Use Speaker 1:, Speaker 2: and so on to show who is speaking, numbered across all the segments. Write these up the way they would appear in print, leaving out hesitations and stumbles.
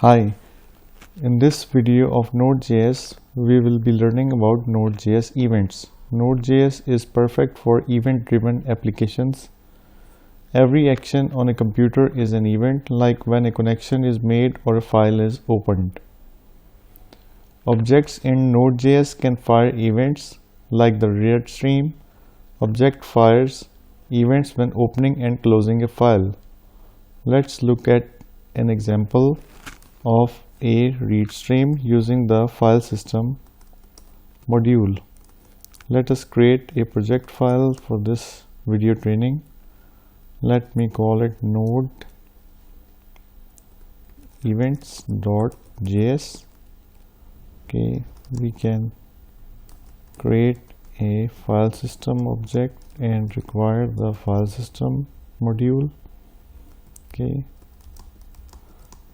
Speaker 1: Hi, in this video of Node.js, we will be learning about Node.js events. Node.js is perfect for event-driven applications. Every action on a computer is an event, like when a connection is made or a file is opened. Objects in Node.js can fire events like the readStream. Object fires events when opening and closing a file. Let's look at an example of a readStream using the file system module. Let us create a project file for this video training. Let me call it node events.js. Okay, we can create a file system object and require the file system module. Okay,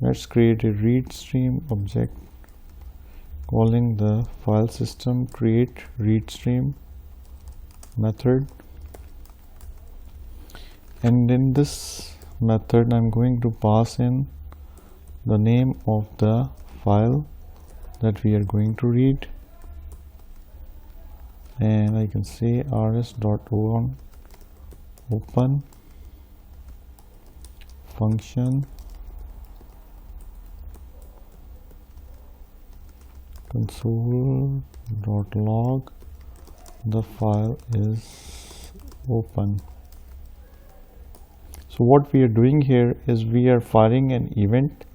Speaker 1: let's create a readStream object calling the file system create readStream method, and in this method I'm going to pass in the name of the file that we are going to read, and I can say rs.open function console.log the file is open. So what we are doing here is we are firing an event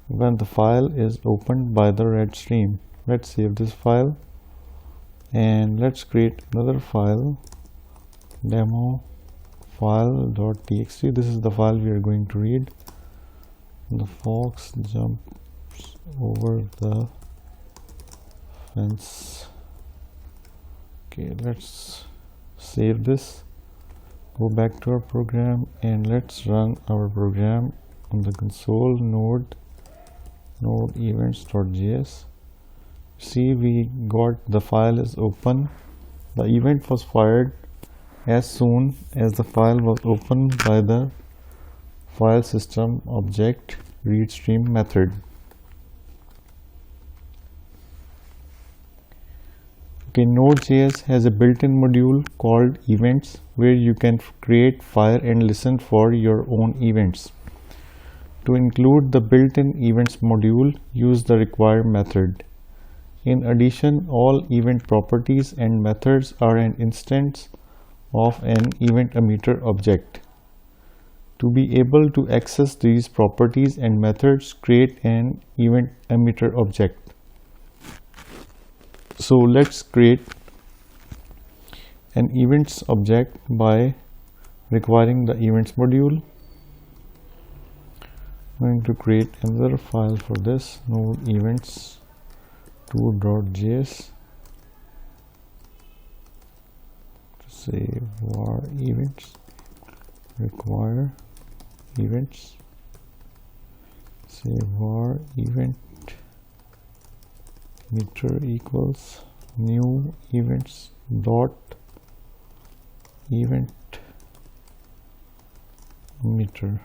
Speaker 1: when the file is opened by the readStream. Let's save this file and let's create another file, demo file.txt. This is the file we are going to read. The fox jumps over the fence. Okay, let's save this, go back to our program, and let's run our program on the console node events.js. See, we got the file is open. The event was fired as soon as the file was opened by the file system object readStream method. Okay, Node.js has a built-in module called events where you can create, fire and listen for your own events. To include the built-in events module, use the require method. In addition, all event properties and methods are an instance of an event emitter object. To be able to access these properties and methods, create an event emitter object. So let's create an events object by requiring the events module. I'm going to create another file for this, node events2.js. Say var events require events. Say var event meter equals new events dot event meter.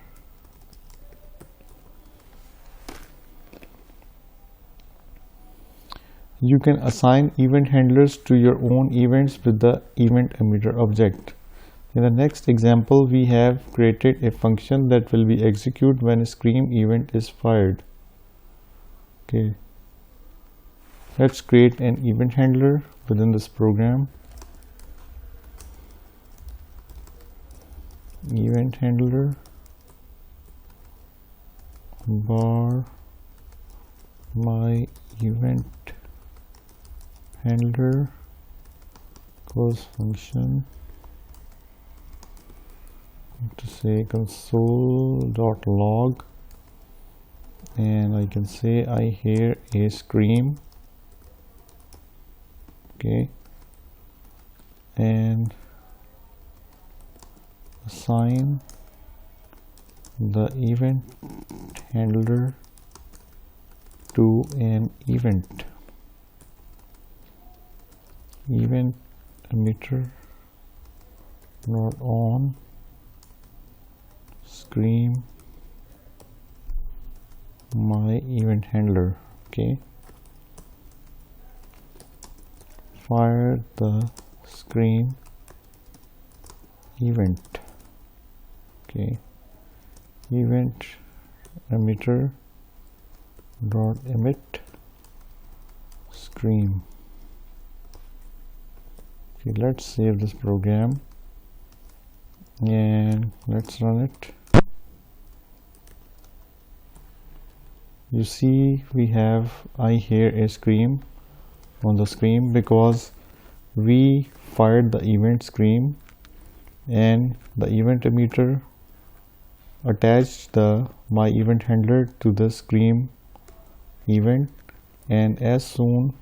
Speaker 1: You can assign event handlers to your own events with the event emitter object. In the next example, we have created a function that will be executed when a scream event is fired. Okay, let's create an event handler within this program. Event handler bar my event handler close function to say console.log, and I can say I hear a scream. Okay, and assign the event handler to an event emitter not on scream my event handler. Okay, fire the screen event. Okay, event emitter dot emit screen. Okay, let's save this program and let's run it. You see we have I hear a scream on the screen because we fired the event scream and the event emitter attached the my event handler to the scream event, and as soon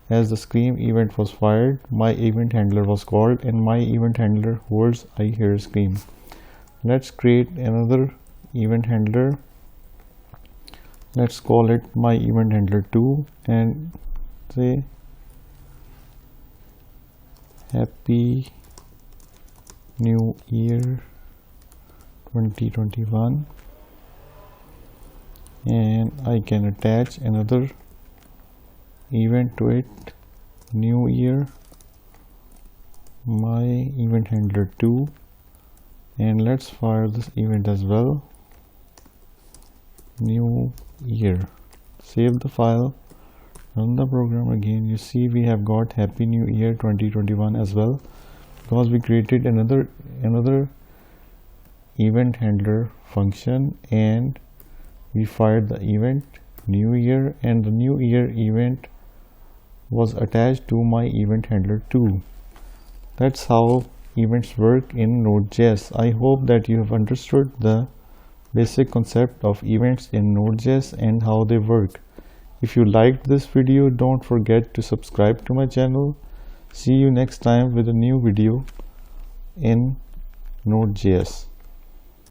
Speaker 1: as the scream event was fired, my event handler was called and my event handler holds I hear scream. Let's create another event handler. Let's call it my event handler 2 and say Happy New Year 2021, and I can attach another event to it, New Year, my event handler 2, and let's fire this event as well, New Year. Save the file, run the program again. You see we have got Happy New Year 2021 as well because we created another event handler function and we fired the event New Year, and the New Year event was attached to my event handler 2. That's how events work in Node.js. I hope that you have understood the basic concept of events in Node.js and how they work. If you liked this video, don't forget to subscribe to my channel. See you next time with a new video in Node.js.